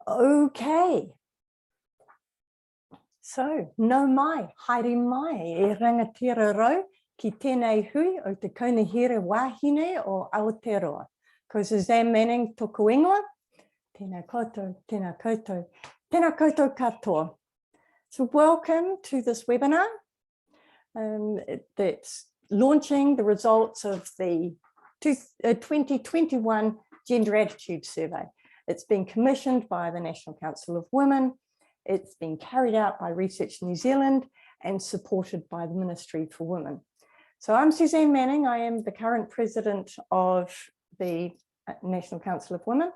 Okay. So, no mai, haere mai, e rangatira rau ki tēnei hui o te Kaunihera Wāhine o Aoteaora. Ko Suzanne Manning tōku ingoa, tēnā koutou, tēnā koutou, tēnā koutou katoa. So welcome to this webinar that's launching the results of the 2021 Gender Attitude Survey. It's been commissioned by the National Council of Women. It's been carried out by Research New Zealand and supported by the Ministry for Women. So I'm Suzanne Manning. I am the current president of the National Council of Women,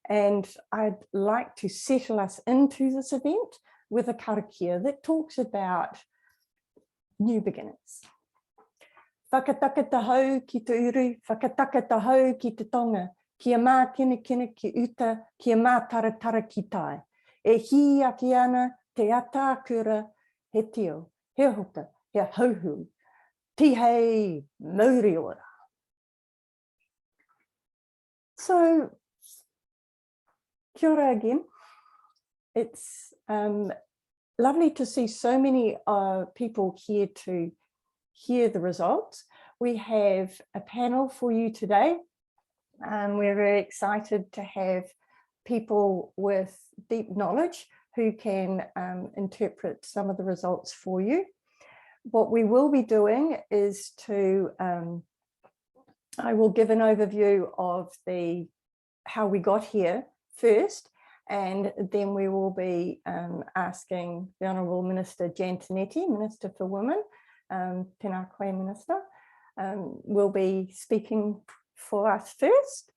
and I'd like to settle us into this event with a karakia that talks about new beginnings. Whakataka tahau ki te uru, whakataka tahau ki te tonga, kia mā kene ki uta, kia mā taratara ki tai. E hi aki ana te atākura he tio, he hoka, he hauhu, tihei mauri ora. So, kia ora again. It's lovely to see so many people here to hear the results. We have a panel for you today. We're very excited to have people with deep knowledge who can interpret some of the results for you. What we will be doing is to, I will give an overview of how we got here first, and then we will be asking the Honourable Minister Jan Tinetti, Minister for Women, tēnā koe Minister, will be speaking for us first.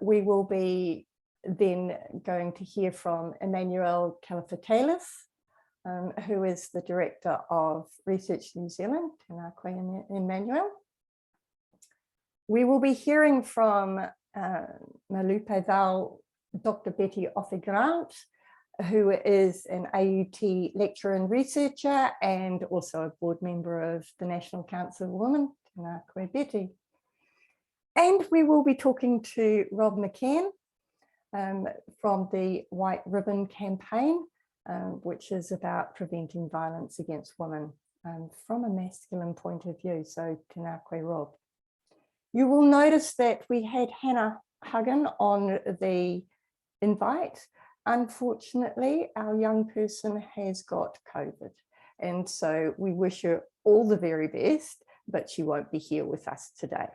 We will be then going to hear from Emmanuel Calafatalis, who is the Director of Research New Zealand. Tēnā koe Emmanuel. We will be hearing from Malupe Val, Dr. Betty Offer-Grant, who is an AUT lecturer and researcher and also a board member of the National Council of Women. Tēnā koe Betty. And we will be talking to Rob McCann from the White Ribbon campaign, which is about preventing violence against women from a masculine point of view. So tēnā koe Rob. You will notice that we had Hannah Huggin on the invite. Unfortunately, our young person has got COVID, and so we wish her all the very best, but she won't be here with us today.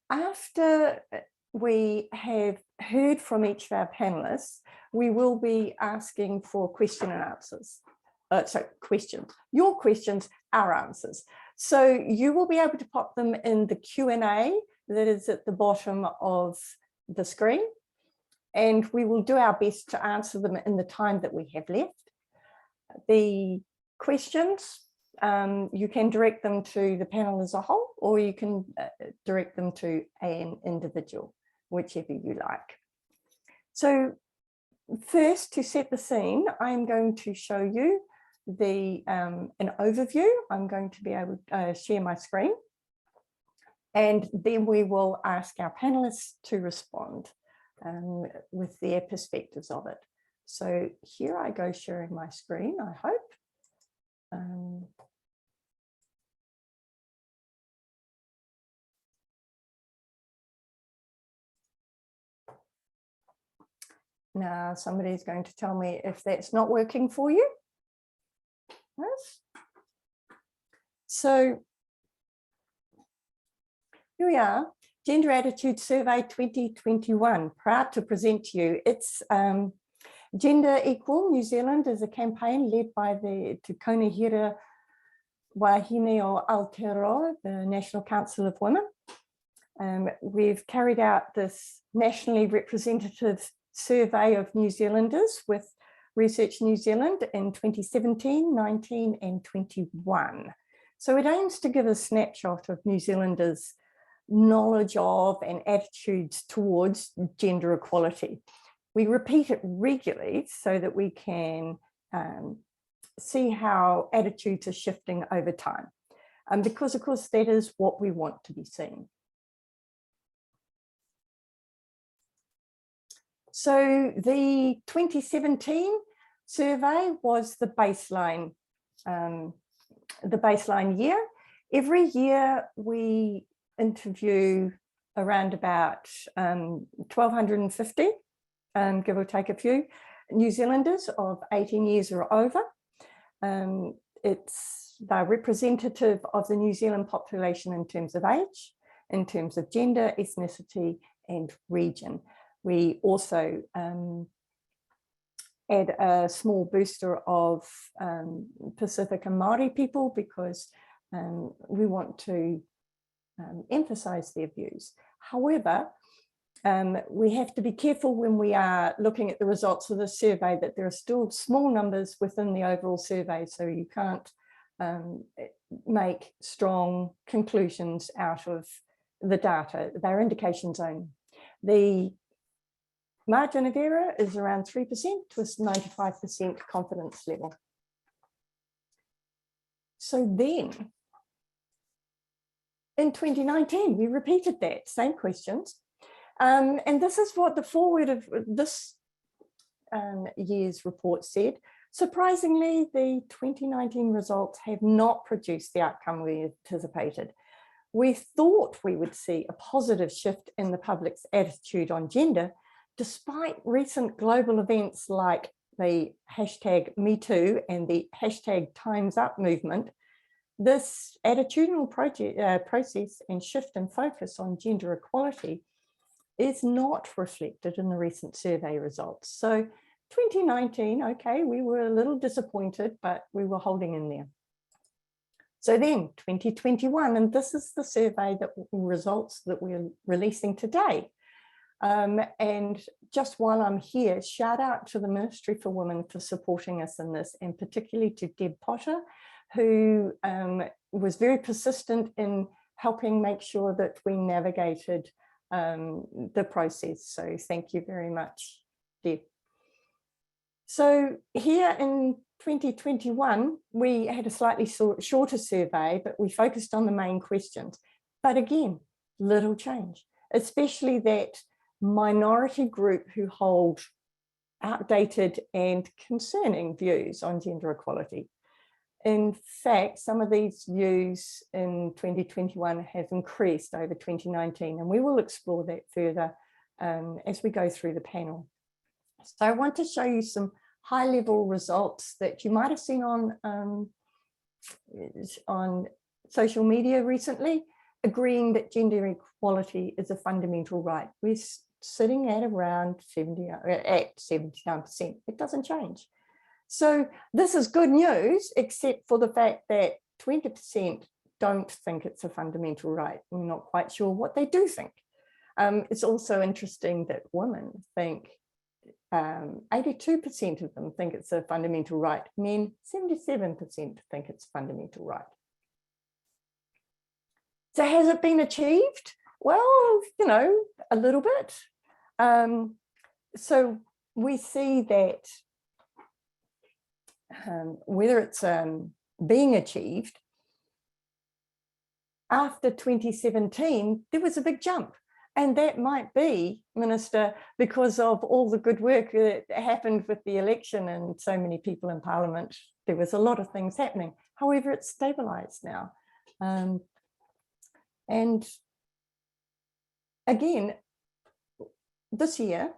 After we have heard from each of our panelists, we will be asking for question and answers. Questions. Your questions, our answers. So you will be able to pop them in the Q&A that is at the bottom of the screen, and we will do our best to answer them in the time that we have left. The questions, you can direct them to the panel as a whole, or you can direct them to an individual, whichever you like. So first, to set the scene, I'm going to show you an overview. I'm going to be able to share my screen, and then we will ask our panelists to respond with their perspectives of it. So here I go sharing my screen, I hope. Now somebody's going to tell me if that's not working for you. Yes. So here we are, Gender Attitude Survey 2021, proud to present to you. It's Gender Equal New Zealand is a campaign led by the Kaunihera Wāhine o Aoteaora, the National Council of Women. We've carried out this nationally representative survey of New Zealanders with Research New Zealand in 2017, 19 and 21. So it aims to give a snapshot of New Zealanders' knowledge of and attitudes towards gender equality. We repeat it regularly so that we can see how attitudes are shifting over time, because of course that is what we want to be seeing. So the 2017 survey was the baseline year. Every year we interview around about 1,250, give or take a few, New Zealanders of 18 years or over. They're representative of the New Zealand population in terms of age, in terms of gender, ethnicity, and region. We also add a small booster of Pacific and Māori people because we want to emphasize their views. However, we have to be careful when we are looking at the results of the survey that there are still small numbers within the overall survey, so you can't make strong conclusions out of the data. They're indications only. The margin of error is around 3% to a 95% confidence level. So then, in 2019, we repeated that, same questions. And this is what the foreword of this year's report said. Surprisingly, the 2019 results have not produced the outcome we anticipated. We thought we would see a positive shift in the public's attitude on gender, despite recent global events like the hashtag #MeToo and the hashtag Time's Up movement. This attitudinal process and shift in focus on gender equality is not reflected in the recent survey results. So 2019, okay, we were a little disappointed, but we were holding in there. So then 2021, and this is the survey results that we're releasing today. And just while I'm here, shout out to the Ministry for Women for supporting us in this, and particularly to Deb Potter, who was very persistent in helping make sure that we navigated the process. So thank you very much, Deb. So here in 2021, we had a slightly shorter survey, but we focused on the main questions. But again, little change, especially that minority group who hold outdated and concerning views on gender equality. In fact, some of these views in 2021 have increased over 2019, and we will explore that further as we go through the panel. So I want to show you some high-level results that you might have seen on social media recently, agreeing that gender equality is a fundamental right. We're sitting at around 79%. It doesn't change. So this is good news, except for the fact that 20% don't think it's a fundamental right. We're not quite sure what they do think. It's also interesting that women think 82% of them think it's a fundamental right. Men, 77% think it's a fundamental right. So has it been achieved? Well, you know, a little bit. So we see that whether it's being achieved, after 2017, there was a big jump. And that might be, Minister, because of all the good work that happened with the election and so many people in Parliament. There was a lot of things happening. However, it's stabilised now. And again, this year,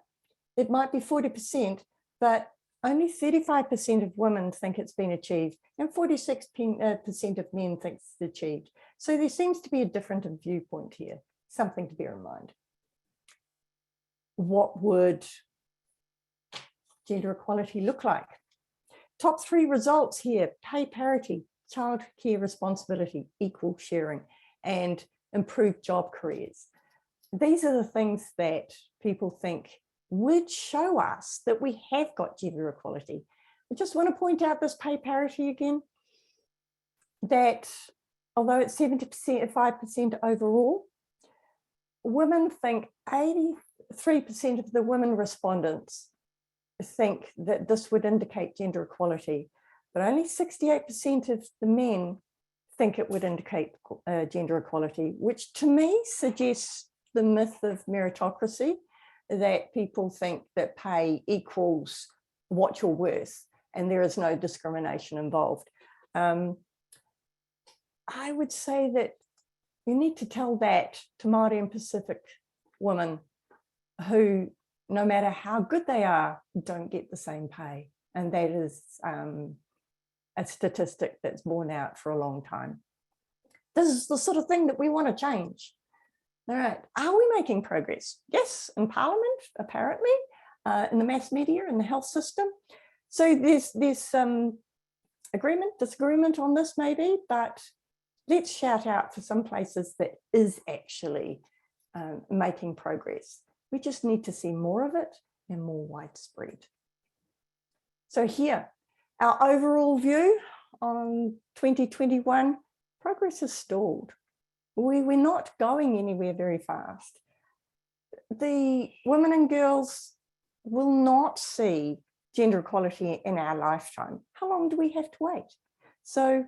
it might be 40%, but only 35% of women think it's been achieved and 46% of men think it's achieved. So there seems to be a different viewpoint here, something to bear in mind. What would gender equality look like? Top 3 results here: pay parity, childcare responsibility, equal sharing, and improved job careers. These are the things that people think would show us that we have got gender equality. I just want to point out this pay parity again, that although it's 75% overall, women think 83% of the women respondents think that this would indicate gender equality, but only 68% of the men think it would indicate gender equality, which to me suggests the myth of meritocracy, that people think that pay equals what you're worth and there is no discrimination involved. I would say that you need to tell that to Māori and Pacific women who, no matter how good they are, don't get the same pay. And that is a statistic that's borne out for a long time. This is the sort of thing that we want to change. All right, are we making progress? Yes, in Parliament, apparently, in the mass media, in the health system. So there's agreement, disagreement on this maybe, but let's shout out for some places that is actually making progress. We just need to see more of it and more widespread. So here, our overall view on 2021, progress is stalled. We're not going anywhere very fast. The women and girls will not see gender equality in our lifetime. How long do we have to wait? So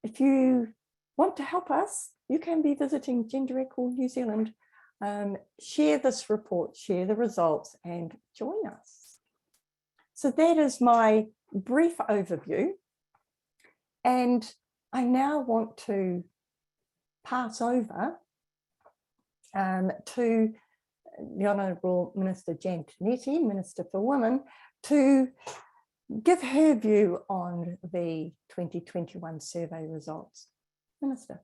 if you want to help us, you can be visiting Gender Equal New Zealand. Share this report, share the results, and join us. So that is my brief overview. And I now want to pass over to the Honourable Minister Jan Tinetti, Minister for Women, to give her view on the 2021 survey results. Minister.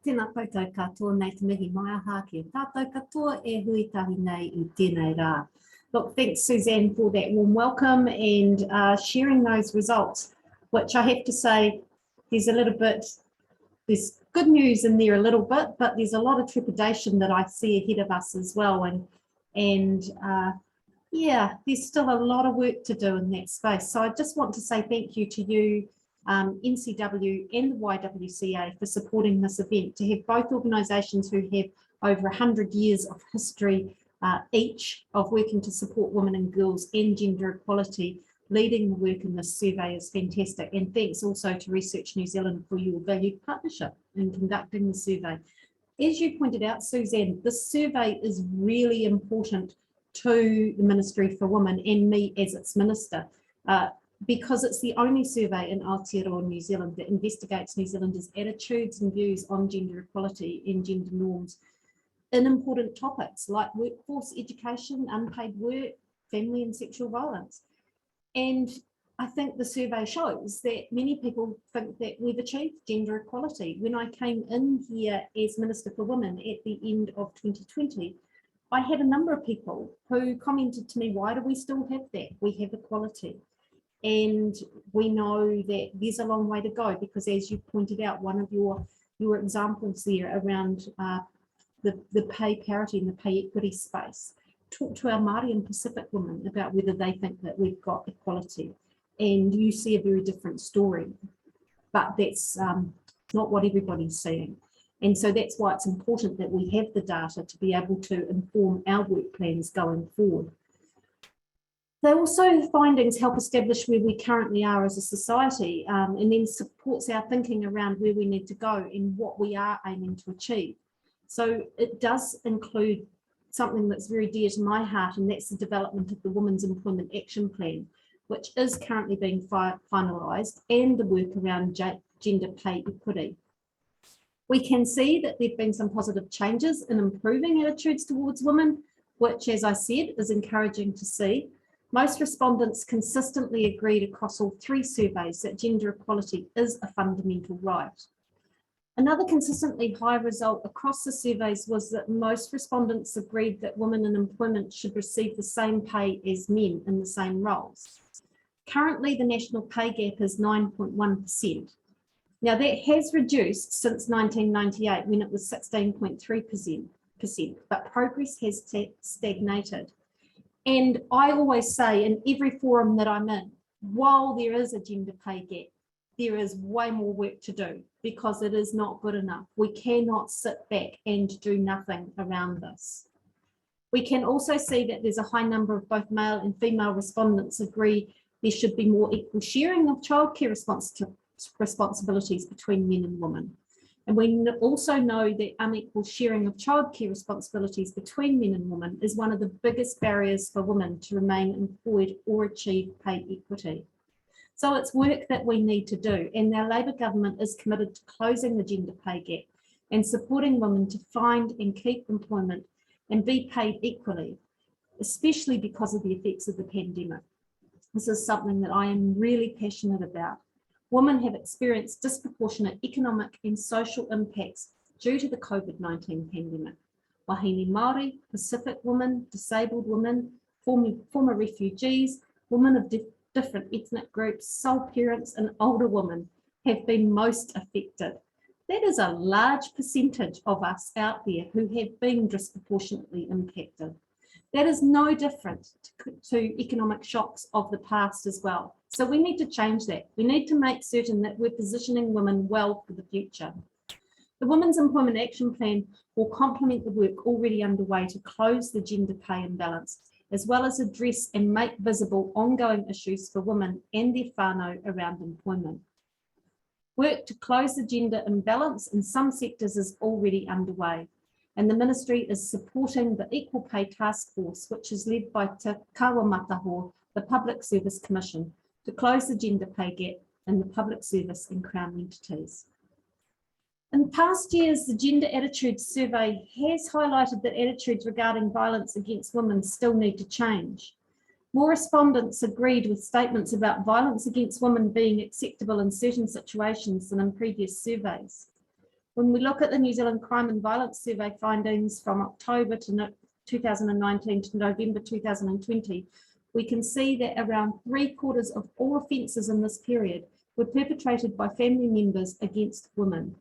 Tēnā koutou katoa nei te mihi mai aha ki tātou katoa e hui tahi nei I tēnei rā. Look, thanks Suzanne for that warm welcome and sharing those results, which I have to say there's a little bit, there's good news in there a little bit, but there's a lot of trepidation that I see ahead of us as well. And yeah, there's still a lot of work to do in that space. So I just want to say thank you to you, NCW and the YWCA for supporting this event, to have both organisations who have over 100 years of history each of working to support women and girls and gender equality. Leading the work in this survey is fantastic, and thanks also to Research New Zealand for your valued partnership in conducting the survey. As you pointed out, Suzanne, this survey is really important to the Ministry for Women and me as its minister, because it's the only survey in Aoteaora, New Zealand, that investigates New Zealanders' attitudes and views on gender equality and gender norms in important topics like workforce, education, unpaid work, family and sexual violence. And I think the survey shows that many people think that we've achieved gender equality. When I came in here as Minister for Women at the end of 2020, I had a number of people who commented to me, why do we still have that? We have equality. And we know that there's a long way to go, because as you pointed out, one of your examples there around the pay parity and the pay equity space. Talk to our Māori and Pacific women about whether they think that we've got equality, and you see a very different story, but that's not what everybody's seeing. And so that's why it's important that we have the data to be able to inform our work plans going forward. They also, findings help establish where we currently are as a society, and then supports our thinking around where we need to go and what we are aiming to achieve. So it does include something that's very dear to my heart, and that's the development of the Women's Employment Action Plan, which is currently being finalised, and the work around gender pay equity. We can see that there have been some positive changes in improving attitudes towards women, which, as I said, is encouraging to see. Most respondents consistently agreed across all three surveys that gender equality is a fundamental right. Another consistently high result across the surveys was that most respondents agreed that women in employment should receive the same pay as men in the same roles. Currently, the national pay gap is 9.1%. Now, that has reduced since 1998, when it was 16.3%, but progress has stagnated. And I always say in every forum that I'm in, while there is a gender pay gap, there is way more work to do, because it is not good enough. We cannot sit back and do nothing around this. We can also see that there's a high number of both male and female respondents agree there should be more equal sharing of childcare responsibilities between men and women. And we also know that unequal sharing of childcare responsibilities between men and women is one of the biggest barriers for women to remain employed or achieve pay equity. So it's work that we need to do, and our Labor government is committed to closing the gender pay gap and supporting women to find and keep employment and be paid equally, especially because of the effects of the pandemic. This is something that I am really passionate about. Women have experienced disproportionate economic and social impacts due to the COVID-19 pandemic. Wahine Māori, Pacific women, disabled women, former refugees, women of different ethnic groups, sole parents and older women have been most affected. That is a large percentage of us out there who have been disproportionately impacted. That is no different to economic shocks of the past as well. So we need to change that. We need to make certain that we're positioning women well for the future. The Women's Employment Action Plan will complement the work already underway to close the gender pay imbalance, as well as address and make visible ongoing issues for women and their whānau around employment. Work to close the gender imbalance in some sectors is already underway, and the Ministry is supporting the Equal Pay Task Force, which is led by Te Kawa Mataho, the Public Service Commission, to close the gender pay gap in the public service and Crown entities. In past years, the Gender Attitudes Survey has highlighted that attitudes regarding violence against women still need to change. More respondents agreed with statements about violence against women being acceptable in certain situations than in previous surveys. When we look at the New Zealand Crime and Violence Survey findings from October to 2019 to November 2020, we can see that around 3/4 of all offences in this period were perpetrated by family members against women.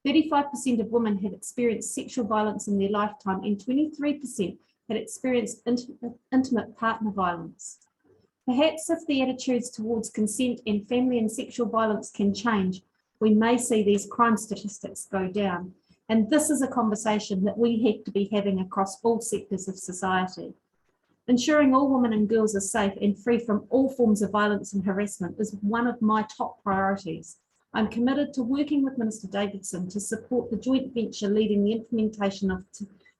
35% of women had experienced sexual violence in their lifetime, and 23% had experienced intimate partner violence. Perhaps if the attitudes towards consent and family and sexual violence can change, we may see these crime statistics go down. And this is a conversation that we have to be having across all sectors of society. Ensuring all women and girls are safe and free from all forms of violence and harassment is one of my top priorities. I'm committed to working with Minister Davidson to support the joint venture leading the implementation of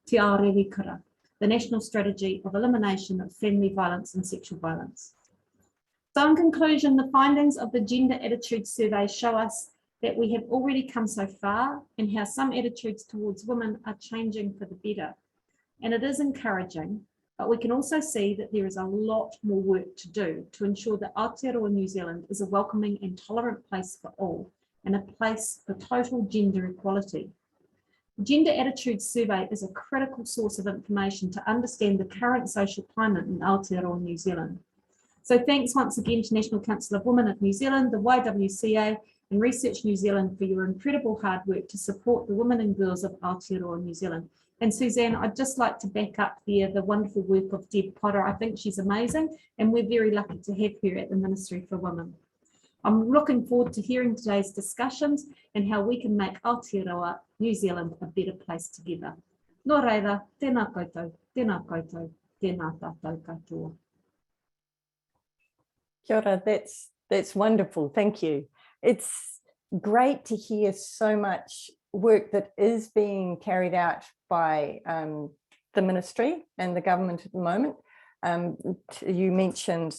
Te Aoteaora, the National Strategy of Elimination of Family Violence and Sexual Violence. So in conclusion, the findings of the Gender Attitudes Survey show us that we have already come so far and how some attitudes towards women are changing for the better. And it is encouraging, but we can also see that there is a lot more work to do to ensure that Aotearoa New Zealand is a welcoming and tolerant place for all and a place for total gender equality. The Gender Attitudes Survey is a critical source of information to understand the current social climate in Aotearoa New Zealand. So thanks once again to National Council of Women of New Zealand, the YWCA and Research New Zealand for your incredible hard work to support the women and girls of Aotearoa New Zealand. And Suzanne, I'd just like to back up the wonderful work of Deb Potter. I think she's amazing, and we're very lucky to have her at the Ministry for Women. I'm looking forward to hearing today's discussions and how we can make Aotearoa New Zealand a better place together. Nō reira, tēnā koutou, tēnā koutou, tēnā tātou katoa. Kia ora, that's wonderful, thank you. It's great to hear so much work that is being carried out by the ministry and the government at the moment. You mentioned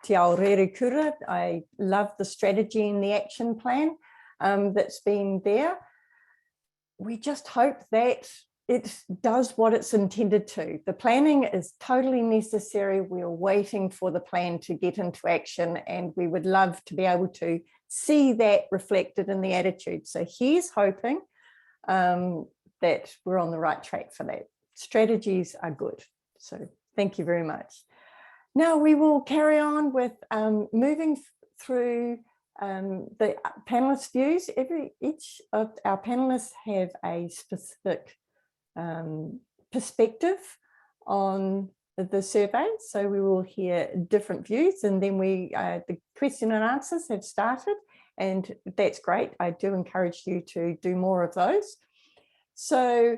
Te Aoteaora. I love the strategy and the action plan that's been there. We just hope that it does what it's intended to. The planning is totally necessary. We're waiting for the plan to get into action, and we would love to be able to see that reflected in the attitude. So here's hoping that we're on the right track for that. Strategies are good. So thank you very much. Now we will carry on with moving through the panelists' views. Each of our panelists have a specific perspective on the survey. So we will hear different views, and then the question and answers have started, and that's great. I do encourage you to do more of those. So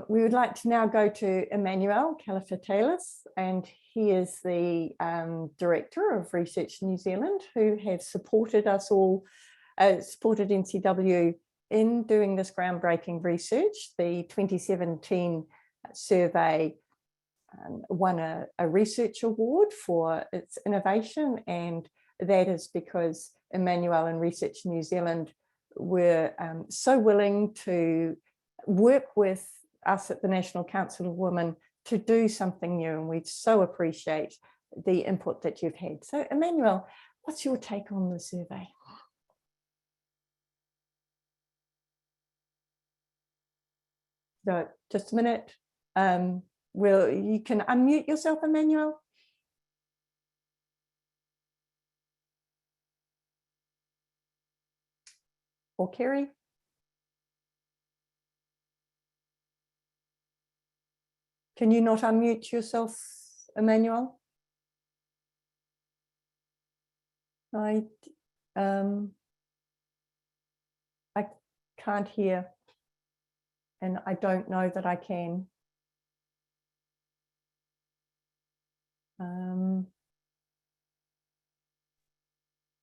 we would like to now go to Emmanuel Calafatelis, and he is the Director of Research New Zealand, who have supported us all, supported NCW in doing this groundbreaking research, the 2017 survey won a research award for its innovation, and that is because Emmanuel and Research New Zealand were so willing to work with us at the National Council of Women to do something new, and we so appreciate the input that you've had. So Emmanuel, what's your take on the survey? So just a minute. You can unmute yourself, Emmanuel. Or Kerry. Can you not unmute yourself, Emmanuel? I can't hear, and I don't know that I can.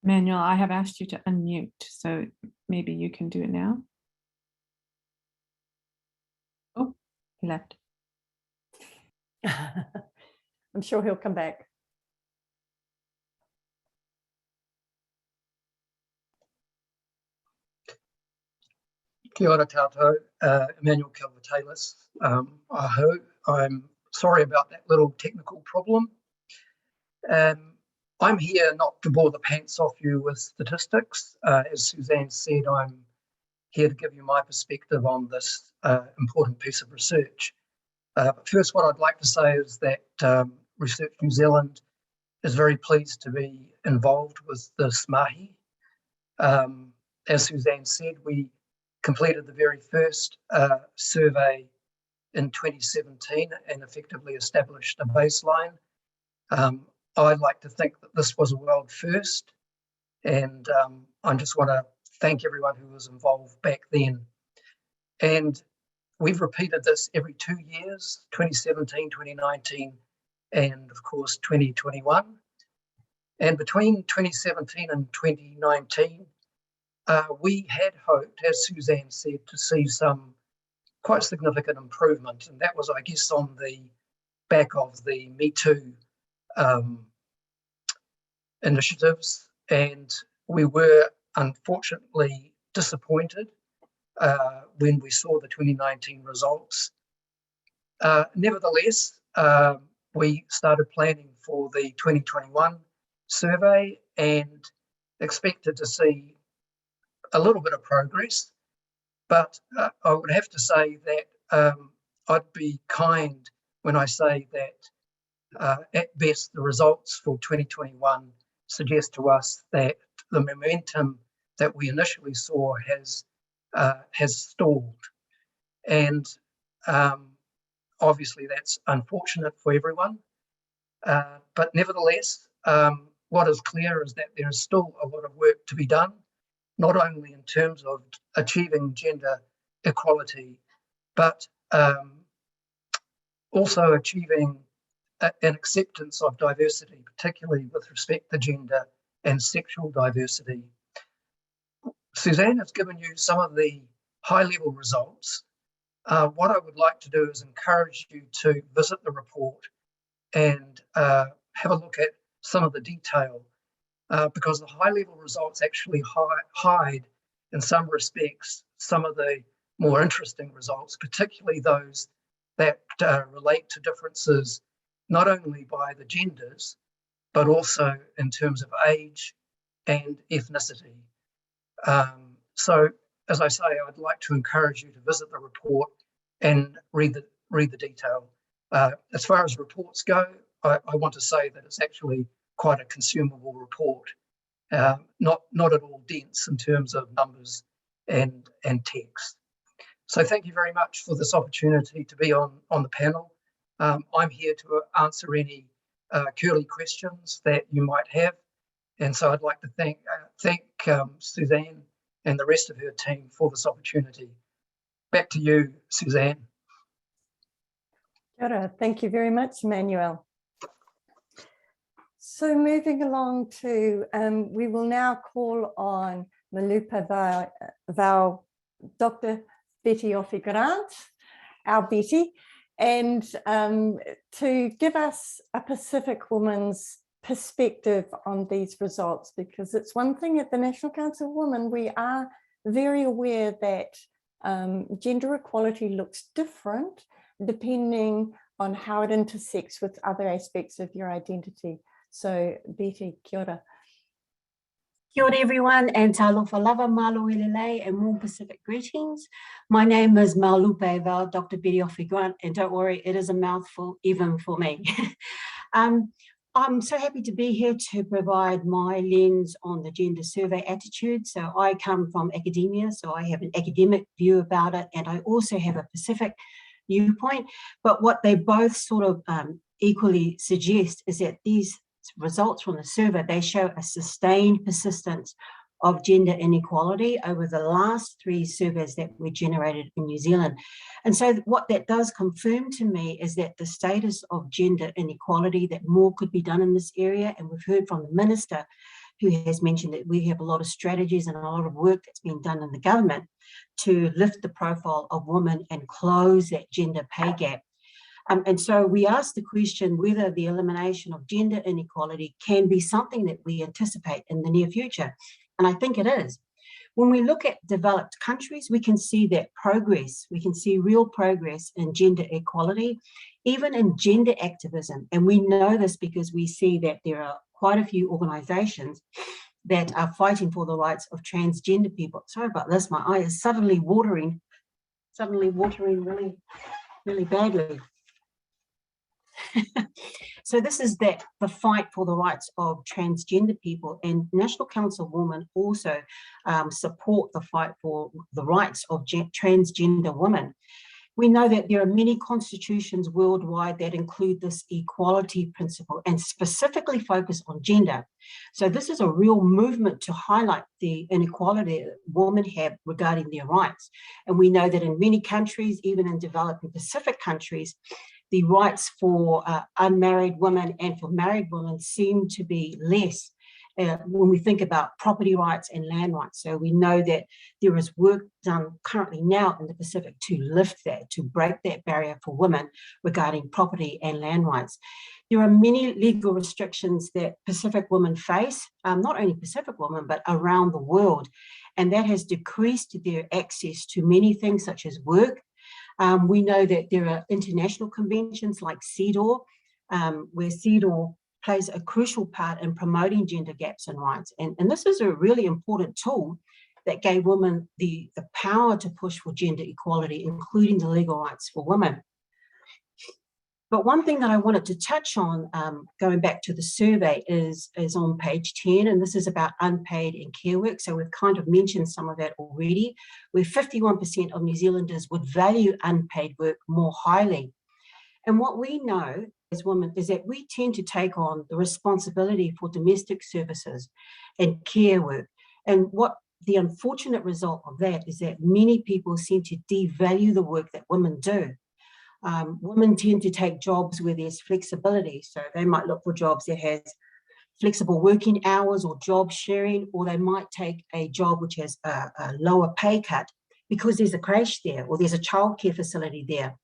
Manuel, I have asked you to unmute, so maybe you can do it now. Oh, he left. I'm sure he'll come back. Kia ora tātou, Emmanuel Calver-Taylor. I'm sorry about that little technical problem. I'm here not to bore the pants off you with statistics. As Suzanne said, I'm here to give you my perspective on this important piece of research. But first, what I'd like to say is that Research New Zealand is very pleased to be involved with this mahi. As Suzanne said, we completed the very first survey in 2017 and effectively established a baseline. I'd like to think that this was a world first, and I just want to thank everyone who was involved back then. And we've repeated this every 2 years, 2017, 2019, and of course 2021. And between 2017 and 2019, we had hoped, as Suzanne said, to see some quite significant improvement. And that was, I guess, on the back of the Me Too initiatives. And we were unfortunately disappointed when we saw the 2019 results. Nevertheless, we started planning for the 2021 survey and expected to see a little bit of progress, but I would have to say that I'd be kind when I say that at best the results for 2021 suggest to us that the momentum that we initially saw has stalled, and obviously that's unfortunate for everyone, but nevertheless what is clear is that there is still a lot of work to be done, not only in terms of achieving gender equality, but also achieving an acceptance of diversity, particularly with respect to gender and sexual diversity. Suzanne has given you some of the high-level results. What I would like to do is encourage you to visit the report and have a look at some of the detail, because the high-level results actually hide, in some respects, some of the more interesting results, particularly those that relate to differences not only by the genders, but also in terms of age and ethnicity. So, as I say, I'd like to encourage you to visit the report and read the detail. As far as reports go, I want to say that it's actually quite a consumable report, not at all dense in terms of numbers and text. So thank you very much for this opportunity to be on the panel. I'm here to answer any curly questions that you might have, and so I'd like to thank Suzanne and the rest of her team for this opportunity. Back to you, Suzanne. Kia ora. Thank you very much, Emmanuel. So moving along to, we will now call on Malupa Val Dr. Betty Offey-Grant, our Betty, and to give us a Pacific woman's perspective on these results, because it's one thing at the National Council of Women, we are very aware that gender equality looks different depending on how it intersects with other aspects of your identity. So Betty, kia ora. Kia ora everyone, and talofa lava malo ilelei and warm Pacific greetings. My name is Malupe Val, Dr. Betty Offey-Grant, and don't worry, it is a mouthful even for me. I'm so happy to be here to provide my lens on the gender survey attitude. So I come from academia, so I have an academic view about it, and I also have a Pacific viewpoint. But what they both sort of equally suggest is that these results from the survey, they show a sustained persistence of gender inequality over the last 3 surveys that were generated in New Zealand. And so what that does confirm to me is that the status of gender inequality, that more could be done in this area. And we've heard from the Minister, who has mentioned that we have a lot of strategies and a lot of work that's been done in the government to lift the profile of women and close that gender pay gap. And so we asked the question whether the elimination of gender inequality can be something that we anticipate in the near future. And I think it is. When we look at developed countries, we can see that progress, we can see real progress in gender equality, even in gender activism. And we know this because we see that there are quite a few organizations that are fighting for the rights of transgender people. Sorry about this, my eye is suddenly watering really, really badly. So this is the fight for the rights of transgender people, and National Council of Women also support the fight for the rights of transgender women. We know that there are many constitutions worldwide that include this equality principle and specifically focus on gender. So this is a real movement to highlight the inequality that women have regarding their rights. And we know that in many countries, even in developing Pacific countries, the rights for unmarried women and for married women seem to be less when we think about property rights and land rights. So we know that there is work done currently now in the Pacific to lift that, to break that barrier for women regarding property and land rights. There are many legal restrictions that Pacific women face, not only Pacific women, but around the world. And that has decreased their access to many things such as work. We know that there are international conventions like CEDAW, where CEDAW plays a crucial part in promoting gender gaps and rights. And this is a really important tool that gave women the power to push for gender equality, including the legal rights for women. But one thing that I wanted to touch on, going back to the survey, is on page 10, and this is about unpaid and care work. So we've kind of mentioned some of that already, where 51% of New Zealanders would value unpaid work more highly. And what we know as women is that we tend to take on the responsibility for domestic services and care work. And what the unfortunate result of that is that many people seem to devalue the work that women do. Women tend to take jobs where there's flexibility. So they might look for jobs that has flexible working hours or job sharing, or they might take a job which has a lower pay cut because there's a creche there or there's a childcare facility there.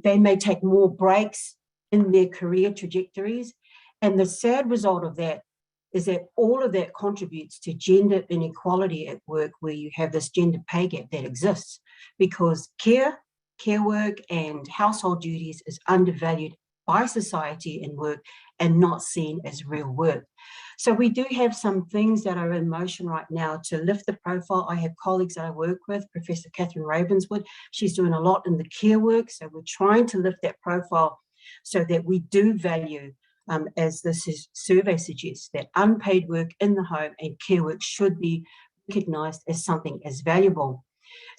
They may take more breaks in their career trajectories. And the sad result of that is that all of that contributes to gender inequality at work, where you have this gender pay gap that exists because care work and household duties is undervalued by society in work and not seen as real work. So we do have some things that are in motion right now to lift the profile. I have colleagues that I work with, Professor Catherine Ravenswood. She's doing a lot in the care work. So we're trying to lift that profile so that we do value, as this survey suggests, that unpaid work in the home and care work should be recognised as something as valuable.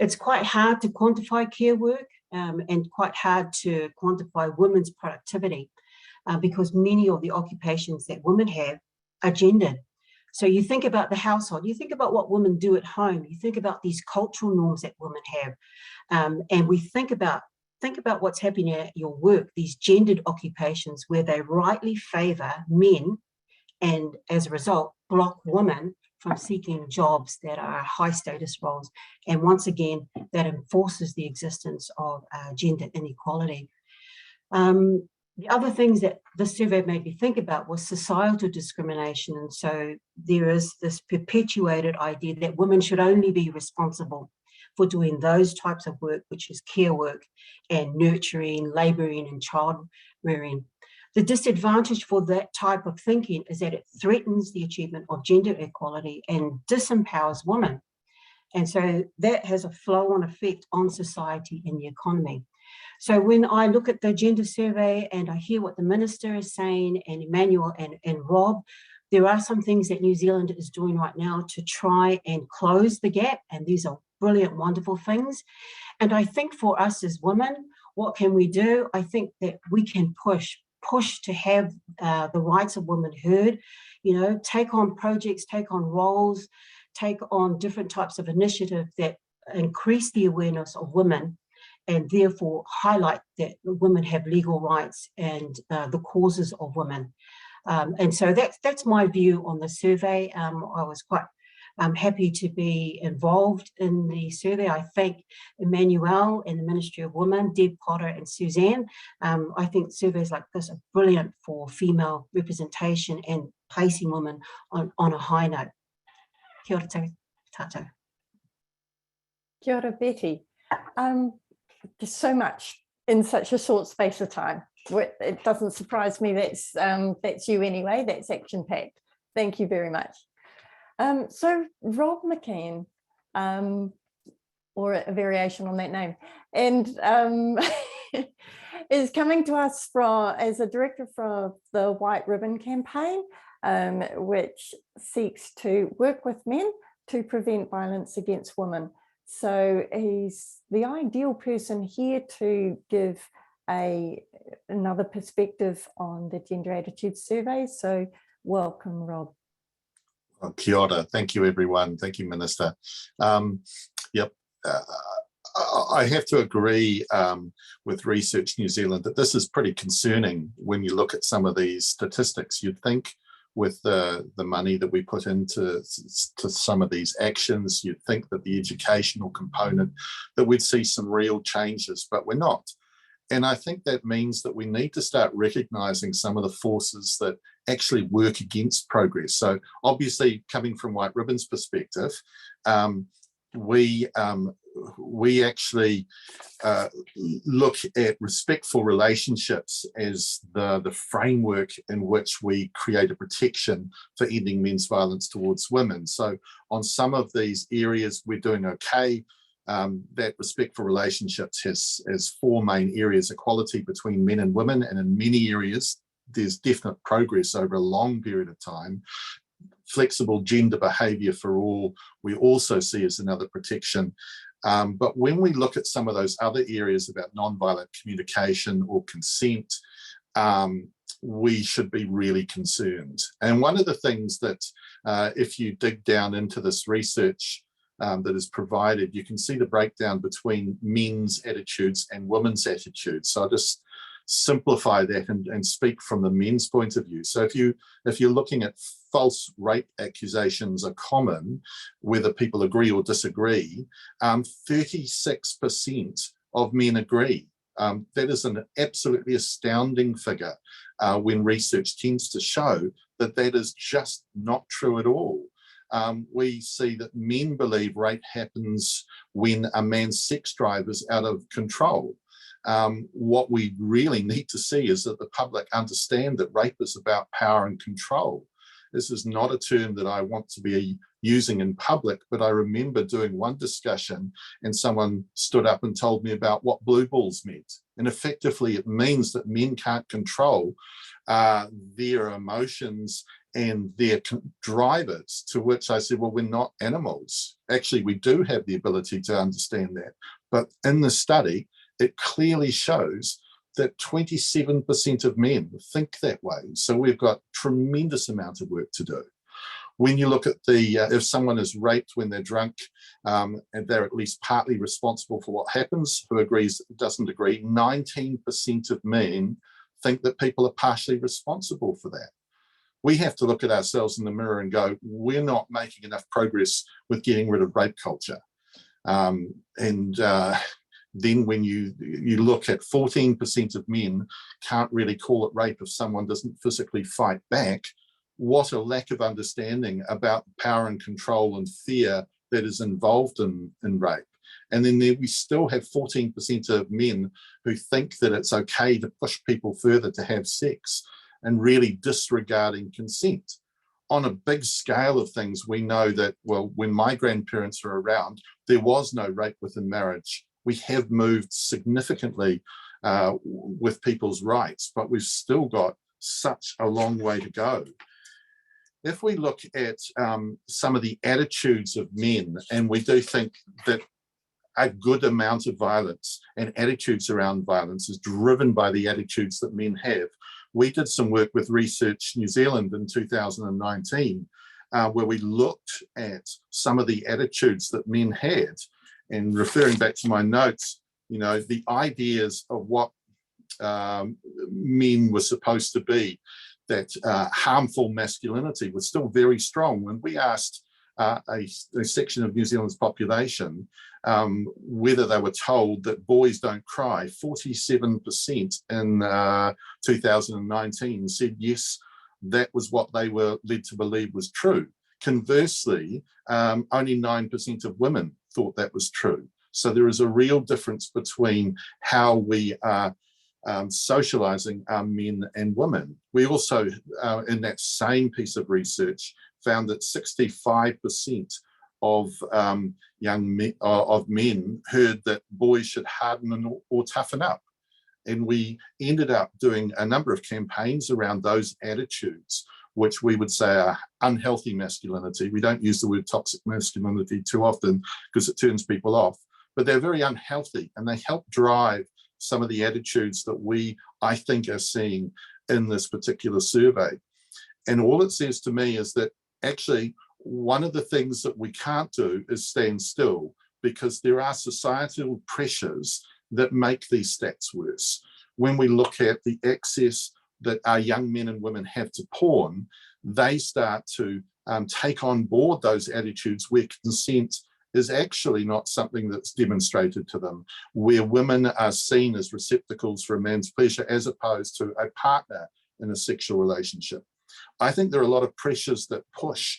It's quite hard to quantify care work and quite hard to quantify women's productivity because many of the occupations that women have are gendered. So you think about the household, you think about what women do at home, you think about these cultural norms that women have, and we think about what's happening at your work, these gendered occupations where they rightly favour men and as a result block women from seeking jobs that are high status roles. And once again, that enforces the existence of gender inequality. The other things that this survey made me think about was societal discrimination. And so there is this perpetuated idea that women should only be responsible for doing those types of work, which is care work and nurturing, labouring and child rearing. The disadvantage for that type of thinking is that it threatens the achievement of gender equality and disempowers women. And so that has a flow-on effect on society and the economy. So when I look at the gender survey and I hear what the minister is saying and Emmanuel and Rob, there are some things that New Zealand is doing right now to try and close the gap. And these are brilliant, wonderful things. And I think for us as women, what can we do? I think that we can push to have the rights of women heard, you know, take on projects, take on roles, take on different types of initiative that increase the awareness of women and therefore highlight that women have legal rights and the causes of women. And so that's my view on the survey. I was quite happy to be involved in the survey. I thank Emmanuel and the Ministry of Women, Deb Potter and Suzanne. I think surveys like this are brilliant for female representation and placing women on a high note. Kia ora tātou. Kia ora, Betty. There's so much in such a short space of time. It doesn't surprise me that's you anyway, that's action-packed. Thank you very much. So Rob McKeon, or a variation on that name, and is coming to us as a director for the White Ribbon campaign, which seeks to work with men to prevent violence against women. So he's the ideal person here to give another perspective on the gender attitude survey. So welcome, Rob. Well, kia ora. Thank you, everyone. Thank you, Minister. Yep. I have to agree with Research New Zealand that this is pretty concerning when you look at some of these statistics. You'd think with the money that we put into some of these actions, you'd think that the educational component, that we'd see some real changes, but we're not. And I think that means that we need to start recognising some of the forces that actually work against progress. So obviously, coming from White Ribbon's perspective, we actually look at respectful relationships as the framework in which we create a protection for ending men's violence towards women. So on some of these areas, we're doing okay. That respectful relationships has four main areas: equality between men and women, and in many areas, there's definite progress over a long period of time. Flexible gender behaviour for all, we also see as another protection. But when we look at some of those other areas about nonviolent communication or consent, we should be really concerned. And one of the things that, if you dig down into this research that is provided, you can see the breakdown between men's attitudes and women's attitudes. So I'll just simplify that and speak from the men's point of view. So if you're looking at false rape accusations are common, whether people agree or disagree, 36% of men agree. That is an absolutely astounding figure when research tends to show that that is just not true at all. We see that men believe rape happens when a man's sex drive is out of control. What we really need to see is that the public understand that rape is about power and control. This is not a term that I want to be using in public, but I remember doing one discussion and someone stood up and told me about what blue balls meant. And effectively, it means that men can't control their emotions and their drivers, to which I said, well, we're not animals. Actually, we do have the ability to understand that. But in the study, it clearly shows that 27% of men think that way. So we've got tremendous amount of work to do. When you look at if someone is raped when they're drunk, and they're at least partly responsible for what happens, who agrees, doesn't agree, 19% of men think that people are partially responsible for that. we have to look at ourselves in the mirror and go, we're not making enough progress with getting rid of rape culture. Then when you look at 14% of men can't really call it rape if someone doesn't physically fight back, what a lack of understanding about power and control and fear that is involved in rape. And then we still have 14% of men who think that it's okay to push people further to have sex and really disregarding consent. On a big scale of things, we know that, well, when my grandparents were around, there was no rape within marriage. We have moved significantly with people's rights, but we've still got such a long way to go. If we look at some of the attitudes of men, and we do think that a good amount of violence and attitudes around violence is driven by the attitudes that men have. We did some work with Research New Zealand in 2019, where we looked at some of the attitudes that men had. And referring back to my notes, the ideas of what men were supposed to be, that harmful masculinity was still very strong. When we asked a section of New Zealand's population whether they were told that boys don't cry, 47% in 2019 said yes, that was what they were led to believe was true. Conversely, only 9% of women thought that was true. So there is a real difference between how we are socializing our men and women. We also, in that same piece of research, found that 65% of men heard that boys should harden or toughen up. And we ended up doing a number of campaigns around those attitudes, which we would say are unhealthy masculinity. We don't use the word toxic masculinity too often because it turns people off, but they're very unhealthy, and they help drive some of the attitudes that I think, are seeing in this particular survey. And all it says to me is that actually one of the things that we can't do is stand still, because there are societal pressures that make these stats worse. When we look at the access that our young men and women have to porn, they start to take on board those attitudes where consent is actually not something that's demonstrated to them, where women are seen as receptacles for a man's pleasure as opposed to a partner in a sexual relationship. I think there are a lot of pressures that push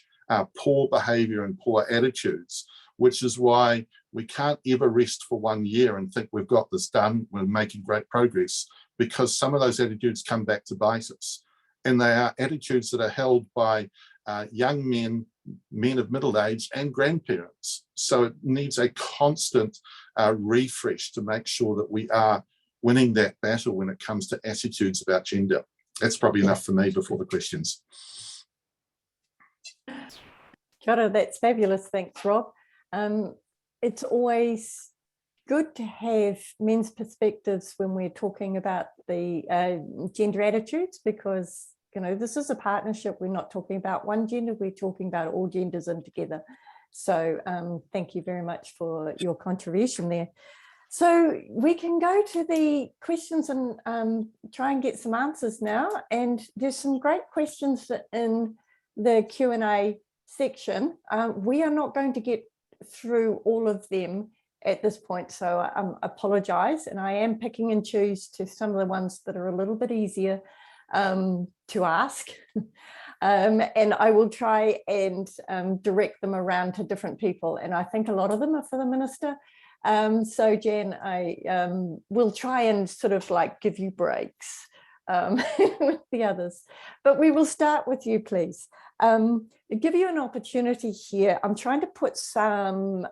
poor behavior and poor attitudes, which is why we can't ever rest for 1 year and think we've got this done, we're making great progress, because some of those attitudes come back to bite us. And they are attitudes that are held by young men, men of middle age, and grandparents. So it needs a constant refresh to make sure that we are winning that battle when it comes to attitudes about gender. That's probably enough for me before the questions. Kia ora, that's fabulous. Thanks, Rob. It's always good to have men's perspectives when we're talking about the gender attitudes, because this is a partnership. We're not talking about one gender, we're talking about all genders in together. So thank you very much for your contribution there. So we can go to the questions and try and get some answers now. And there's some great questions in the Q&A section. We are not going to get through all of them at this point, so I apologize, and I am picking and choose to some of the ones that are a little bit easier to ask, and I will try and direct them around to different people, and I think a lot of them are for the Minister. So Jan, I will try and sort of like give you breaks with the others, but we will start with you, please. Give you an opportunity here. I'm trying to put some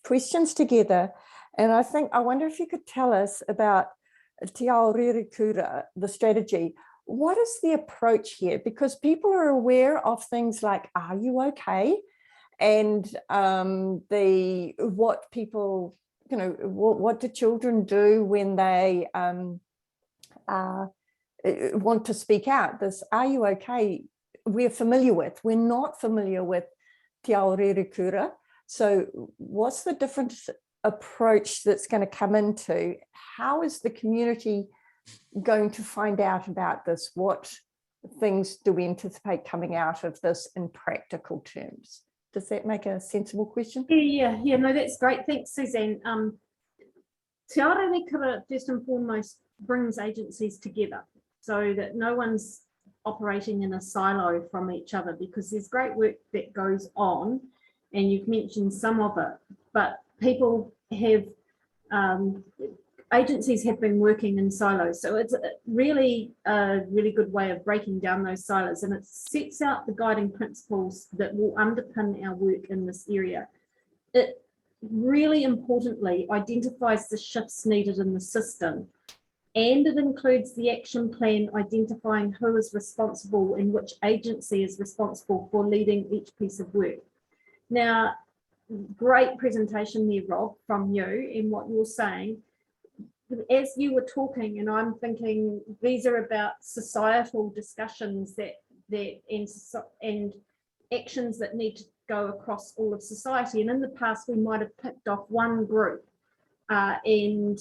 questions together, and I wonder if you could tell us about Te Ao Ririkura, the strategy. What is the approach here? Because people are aware of things like, are you okay? And what people, what do children do when they want to speak out? This, are you okay? We're familiar with. We're not familiar with Te Ao Ririkura. So what's the different approach that's going to come into? How is the community going to find out about this? What things do we anticipate coming out of this in practical terms? Does that make a sensible question? Yeah, no, that's great. Thanks, Suzanne. Te Aoteaora, first and foremost, brings agencies together so that no one's operating in a silo from each other, because there's great work that goes on, and you've mentioned some of it, but people have, agencies have been working in silos. So it's really a really good way of breaking down those silos, and it sets out the guiding principles that will underpin our work in this area. It really importantly identifies the shifts needed in the system, and it includes the action plan identifying who is responsible and which agency is responsible for leading each piece of work. Now, great presentation there, Rob, from you and what you're saying. As you were talking, and I'm thinking these are about societal discussions and actions that need to go across all of society. And in the past, we might have picked off one group and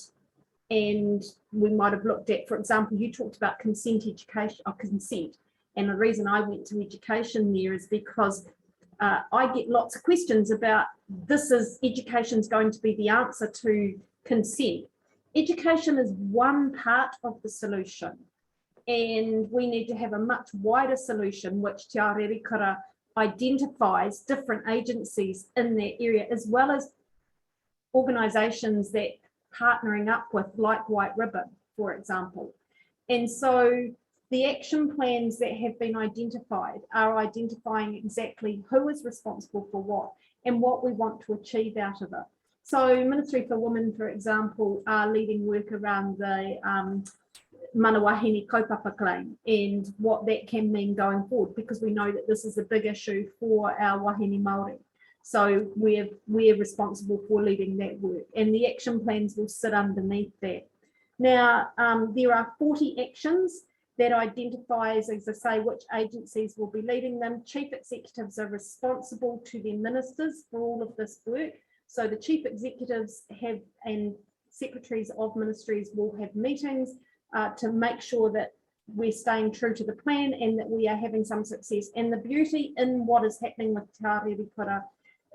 we might have looked at, for example, you talked about consent education or consent. And the reason I went to education there is because I get lots of questions about education's going to be the answer to consent. Education is one part of the solution, and we need to have a much wider solution, which Te Aoteaora identifies different agencies in that area, as well as organisations that partnering up with, like White Ribbon, for example. And so the action plans that have been identified are identifying exactly who is responsible for what and what we want to achieve out of it. So Ministry for Women, for example, are leading work around the mana wahine kaupapa claim and what that can mean going forward, because we know that this is a big issue for our wahine Māori. So we're responsible for leading that work, and the action plans will sit underneath that. Now, there are 40 actions that identifies, as I say, which agencies will be leading them. Chief executives are responsible to their ministers for all of this work. So the chief executives and secretaries of ministries will have meetings to make sure that we're staying true to the plan and that we are having some success. And the beauty in what is happening with Te Aoteaora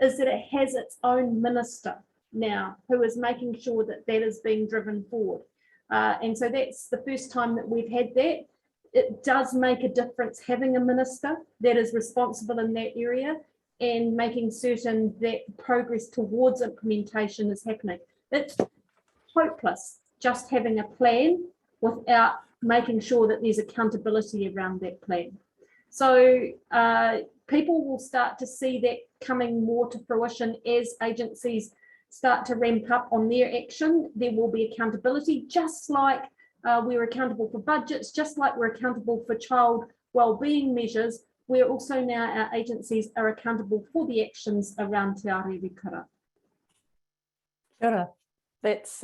is that it has its own minister now who is making sure that that is being driven forward. And so that's the first time that we've had that. It does make a difference having a minister that is responsible in that area and making certain that progress towards implementation is happening. It's hopeless just having a plan without making sure that there's accountability around that plan. So people will start to see that coming more to fruition as agencies start to ramp up on their action. There will be accountability, just like we're accountable for budgets, just like we're accountable for child wellbeing measures. We're also now, our agencies are accountable for the actions around Te Aoteaora. Sure. That's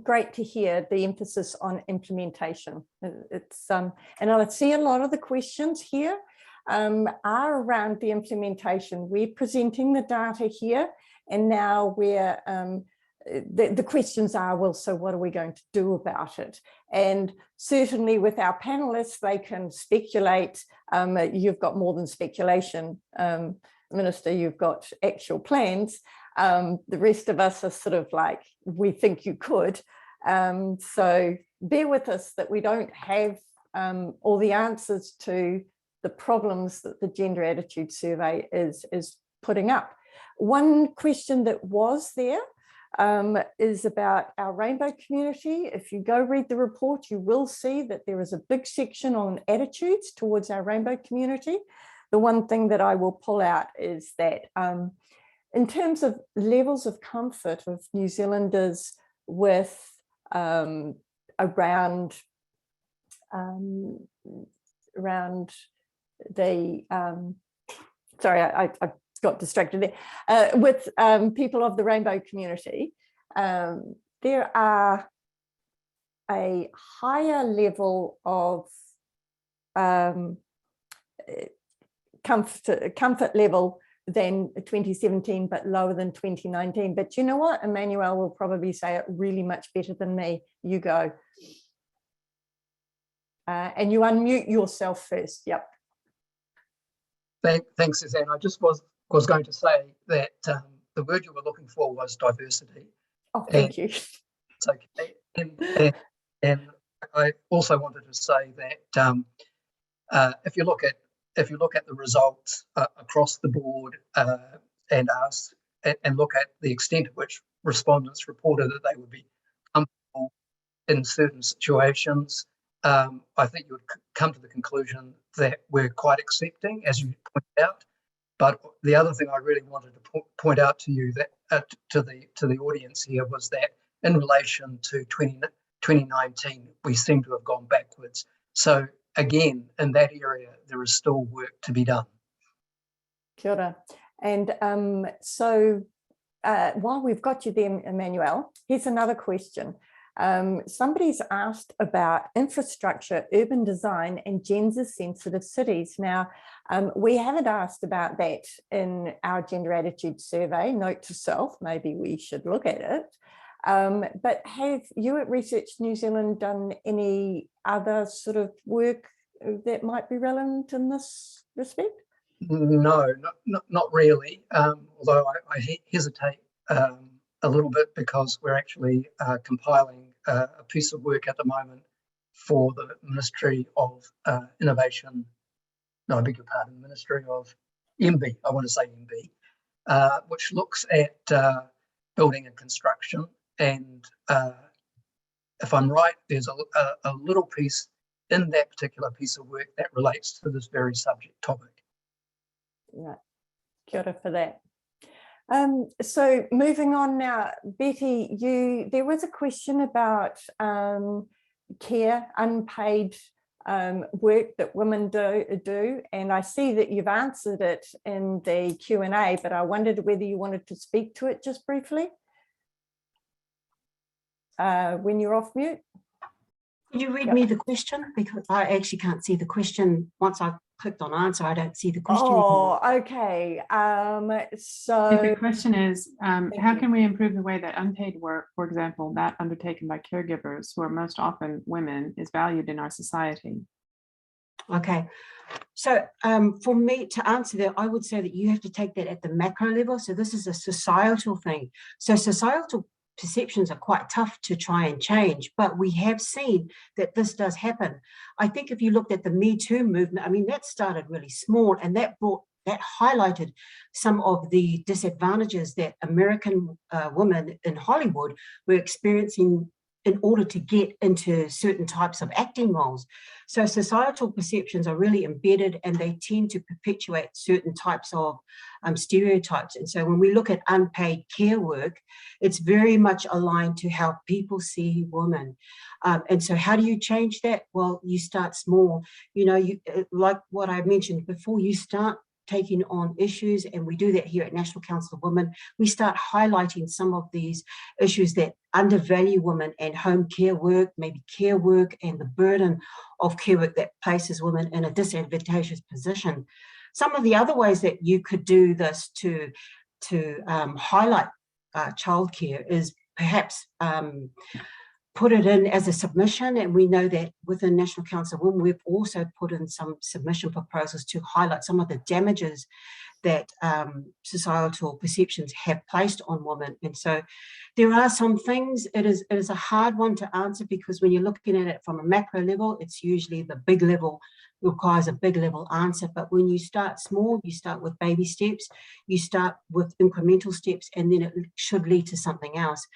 great to hear the emphasis on implementation. It's and I see a lot of the questions here are around the implementation. We're presenting the data here, and now we're the questions are, well, so what are we going to do about it? And certainly with our panelists, they can speculate. You've got more than speculation, Minister, you've got actual plans. The rest of us are sort of like, we think you could. So bear with us that we don't have all the answers to the problems that the Gender Attitude Survey is putting up. One question that was there is about our rainbow community. If you go read the report, you will see that there is a big section on attitudes towards our rainbow community. The one thing that I will pull out is that in terms of levels of comfort of New Zealanders with around the, sorry, I got distracted there, with people of the rainbow community, there are a higher level of comfort level than 2017, but lower than 2019. But you know what? Emmanuel will probably say it really much better than me. You go. And you unmute yourself first. Yep. Thanks, Suzanne. I just was going to say that the word you were looking for was diversity. Oh, thank you. It's okay. And I also wanted to say that if you look at the results across the board and look at the extent to which respondents reported that they would be comfortable in certain situations, I think you would come to the conclusion that we're quite accepting, as you pointed out. But the other thing I really wanted to point out to you, that to the audience here, was that in relation to 2019, we seem to have gone backwards. So again, in that area, there is still work to be done. Kia ora. And while we've got you there, Emmanuel, here's another question. Somebody's asked about infrastructure, urban design, and gender-sensitive cities. Now, we haven't asked about that in our gender attitude survey. Note to self, maybe we should look at it. But have you at Research New Zealand done any other sort of work that might be relevant in this respect? No, not really. Although I hesitate a little bit, because we're actually compiling a piece of work at the moment for the Ministry of Innovation. No, I beg your pardon, Ministry of MB. I want to say MB, which looks at building and construction. And if I'm right, there's a little piece in that particular piece of work that relates to this very subject topic. Right. Kia ora for that. So moving on now, Betty, there was a question about care, unpaid work that women do, and I see that you've answered it in the Q&A, but I wondered whether you wanted to speak to it just briefly when you're off mute. Could you read me the question? Because I actually can't see the question. Once I clicked on answer, I don't see the question anymore. Okay. So the question is, how you. can we improve the way that unpaid work, for example, that undertaken by caregivers, who are most often women, is valued in our society? Okay, so for me to answer that, I would say that you have to take that at the macro level. So this is a societal thing. So societal perceptions are quite tough to try and change, but we have seen that this does happen. I think if you looked at the Me Too movement, I mean, that started really small, and that highlighted some of the disadvantages that American women in Hollywood were experiencing in order to get into certain types of acting roles. So societal perceptions are really embedded, and they tend to perpetuate certain types of stereotypes. And so when we look at unpaid care work, it's very much aligned to how people see women. And so how do you change that? Well, you start small. You know, like what I mentioned before, you start taking on issues, and we do that here at National Council of Women. We start highlighting some of these issues that undervalue women and home care work, maybe care work, and the burden of care work that places women in a disadvantageous position. Some of the other ways that you could do this to highlight childcare is perhaps put it in as a submission, and we know that within National Council of Women, we've also put in some submission proposals to highlight some of the damages that societal perceptions have placed on women. And so there are some things, it is a hard one to answer, because when you're looking at it from a macro level, it's usually the big level requires a big level answer. But when you start small, you start with baby steps, you start with incremental steps, and then it should lead to something else.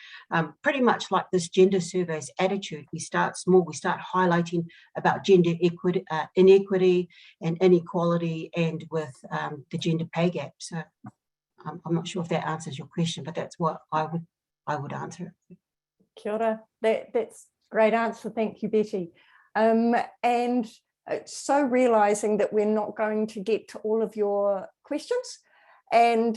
Pretty much like this gender survey's attitude, we start small, we start highlighting about gender equity, inequity and inequality, and with the gender pay gap. So I'm not sure if that answers your question, but that's what I would answer. Kia ora. That's a great answer. Thank you, Betty. And so realizing that we're not going to get to all of your questions, and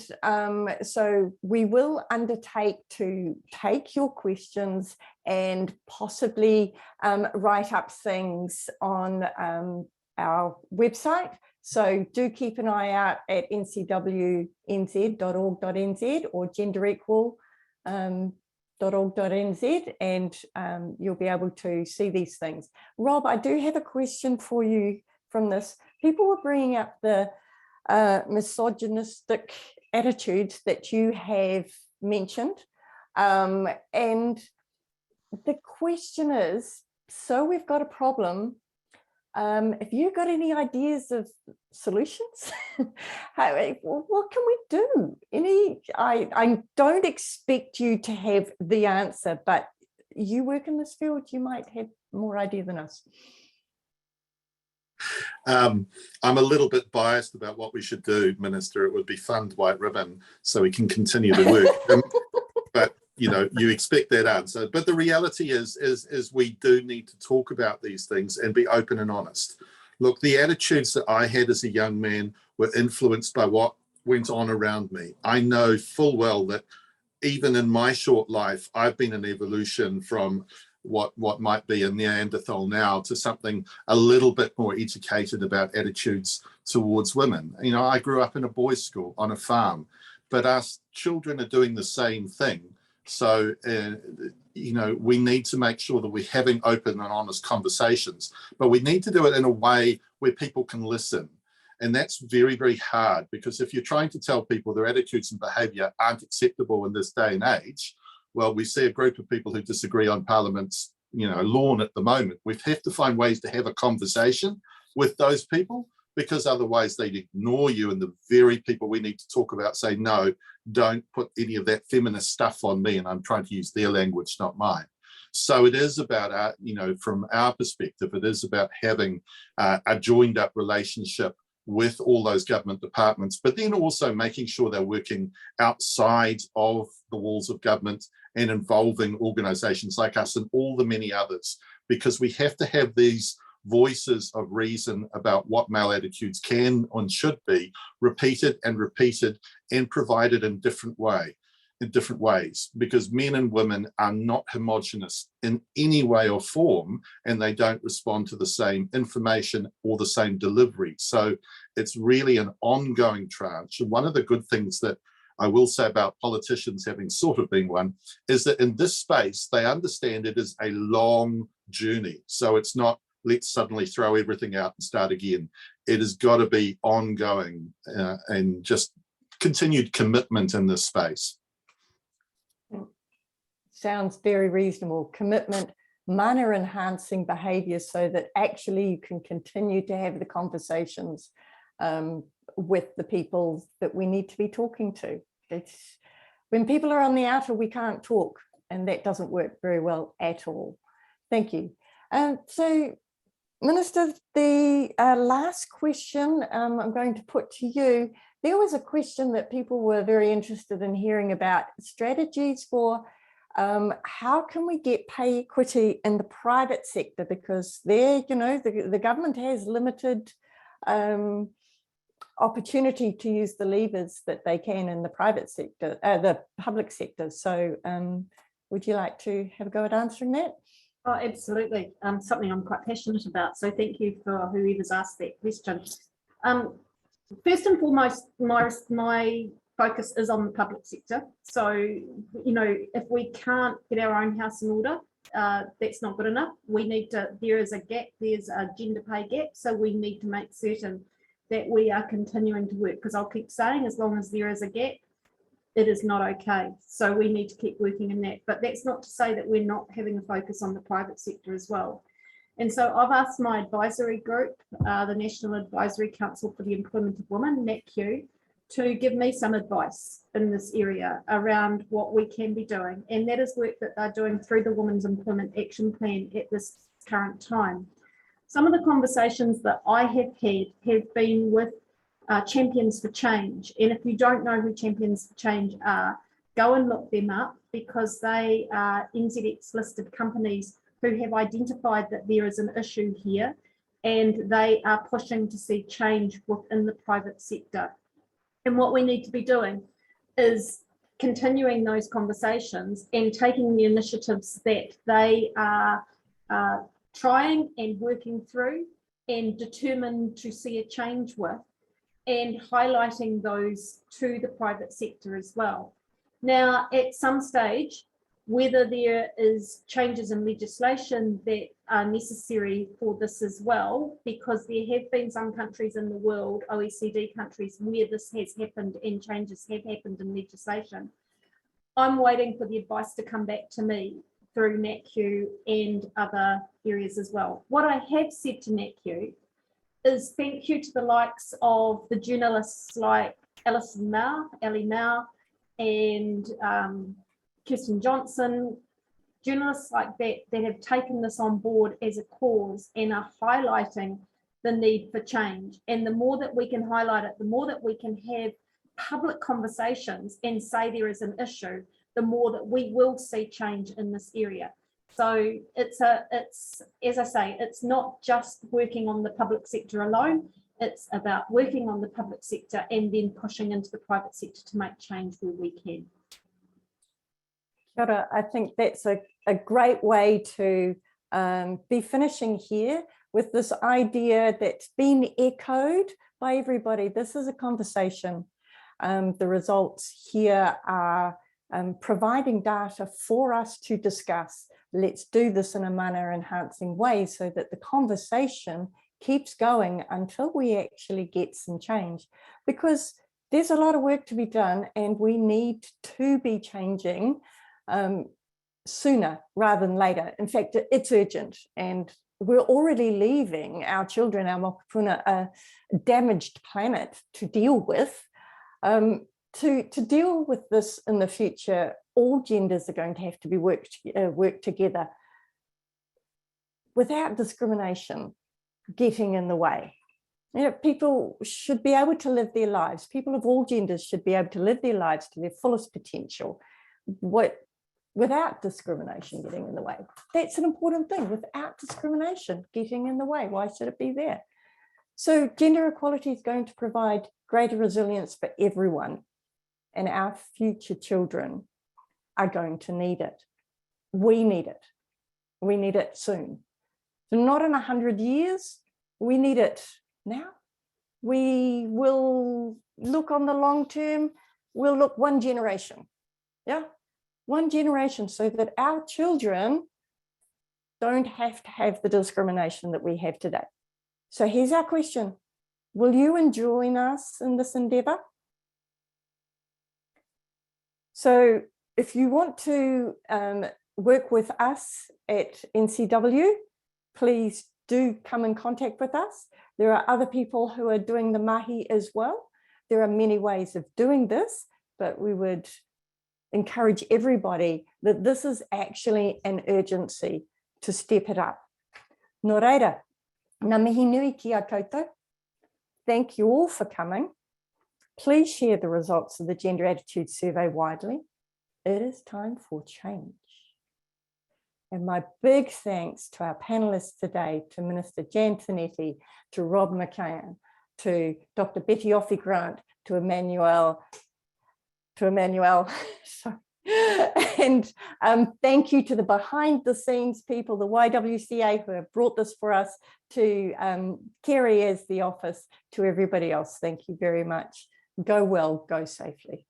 so we will undertake to take your questions and possibly write up things on our website. So do keep an eye out at ncwnz.org.nz or Gender Equal .org.nz, and you'll be able to see these things. Rob, I do have a question for you from this. People were bringing up the misogynistic attitudes that you have mentioned. And the question is, so we've got a problem. If you've got any ideas of solutions, what can we do? I don't expect you to have the answer, but you work in this field, you might have more idea than us. I'm a little bit biased about what we should do, Minister. It would be fun to white ribbon so we can continue the work. But you know, you expect that answer. But the reality is we do need to talk about these things and be open and honest. Look, the attitudes that I had as a young man were influenced by what went on around me. I know full well that even in my short life, I've been an evolution from what might be a Neanderthal now to something a little bit more educated about attitudes towards women. You know, I grew up in a boys' school on a farm, but us children are doing the same thing. So, you know, we need to make sure that we're having open and honest conversations, but we need to do it in a way where people can listen. And that's very, very hard, because if you're trying to tell people their attitudes and behaviour aren't acceptable in this day and age, well, we see a group of people who disagree on Parliament's, you know, lawn at the moment. We have to find ways to have a conversation with those people, because otherwise they'd ignore you, and the very people we need to talk about say, no, don't put any of that feminist stuff on me, and I'm trying to use their language, not mine. So it is about, our, you know, from our perspective, it is about having a joined up relationship with all those government departments, but then also making sure they're working outside of the walls of government and involving organisations like us and all the many others, because we have to have these voices of reason about what male attitudes can and should be repeated and provided in different ways, because men and women are not homogenous in any way or form, and they don't respond to the same information or the same delivery. So it's really an ongoing tranche. And one of the good things that I will say about politicians, having sort of been one, is that in this space, they understand it is a long journey. So it's not, let's suddenly throw everything out and start again. It has got to be ongoing and just continued commitment in this space. Sounds very reasonable. Commitment, manner enhancing behaviour, so that actually you can continue to have the conversations with the people that we need to be talking to. It's, when people are on the outer, we can't talk, and that doesn't work very well at all. Thank you. So, Minister, the last question I'm going to put to you. There was a question that people were very interested in hearing about, strategies for how can we get pay equity in the private sector, because there, you know, the government has limited opportunity to use the levers that they can in the private sector, the public sector. So would you like to have a go at answering that? Oh, absolutely. Something I'm quite passionate about. So thank you for whoever's asked that question. First and foremost, my focus is on the public sector. So, you know, if we can't get our own house in order, that's not good enough. We need to, there is a gap, there's a gender pay gap. So we need to make certain that we are continuing to work, because I'll keep saying, as long as there is a gap, it is not okay. So we need to keep working in that. But that's not to say that we're not having a focus on the private sector as well. And so I've asked my advisory group, the National Advisory Council for the Employment of Women, NACQ, to give me some advice in this area around what we can be doing. And that is work that they're doing through the Women's Employment Action Plan at this current time. Some of the conversations that I have had have been with Champions for Change. And if you don't know who Champions for Change are, go and look them up, because they are NZX listed companies who have identified that there is an issue here, and they are pushing to see change within the private sector. And what we need to be doing is continuing those conversations and taking the initiatives that they are trying and working through and determined to see a change with, and highlighting those to the private sector as well. Now, at some stage, whether there is changes in legislation that are necessary for this as well, because there have been some countries in the world, OECD countries, where this has happened and changes have happened in legislation. I'm waiting for the advice to come back to me through NACU and other areas as well. What I have said to NACU is thank you to the likes of the journalists like Alison Mao, Ellie Mao, and Kirsten Johnson, journalists like that have taken this on board as a cause and are highlighting the need for change. And the more that we can highlight it, the more that we can have public conversations and say there is an issue, the more that we will see change in this area. So it's as I say, it's not just working on the public sector alone, it's about working on the public sector and then pushing into the private sector to make change where we can. Kia ora. I think that's a great way to be finishing here with this idea that's been echoed by everybody. This is a conversation. The results here are providing data for us to discuss. Let's do this in a manner enhancing way so that the conversation keeps going until we actually get some change, because there's a lot of work to be done and we need to be changing sooner rather than later. In fact, it's urgent, and we're already leaving our children, our mokopuna, a damaged planet to deal with. To deal with this in the future, all genders are going to have to be work together without discrimination getting in the way. You know, people should be able to live their lives. People of all genders should be able to live their lives to their fullest potential, without discrimination getting in the way. That's an important thing, without discrimination getting in the way. Why should it be there? So gender equality is going to provide greater resilience for everyone, and our future children are going to need it. We need it. We need it soon. So not in 100 years, we need it now. We will look on the long term, we'll look one generation. Yeah, one generation, so that our children don't have to have the discrimination that we have today. So here's our question. Will you join us in this endeavor? So if you want to work with us at NCW, please do come in contact with us. There are other people who are doing the mahi as well. There are many ways of doing this, but we would encourage everybody that this is actually an urgency to step it up. Nō reira, ngā mihi nui ki a koutou. Thank you all for coming. Please share the results of the Gender Attitude Survey widely. It is time for change. And my big thanks to our panelists today, to Minister Jan Tinetti, to Rob McCann, to Dr. Betty Offey-Grant, to Emmanuel, sorry. And thank you to the behind the scenes people, the YWCA, who have brought this for us, to Kerry as the office, to everybody else. Thank you very much. Go well, go safely.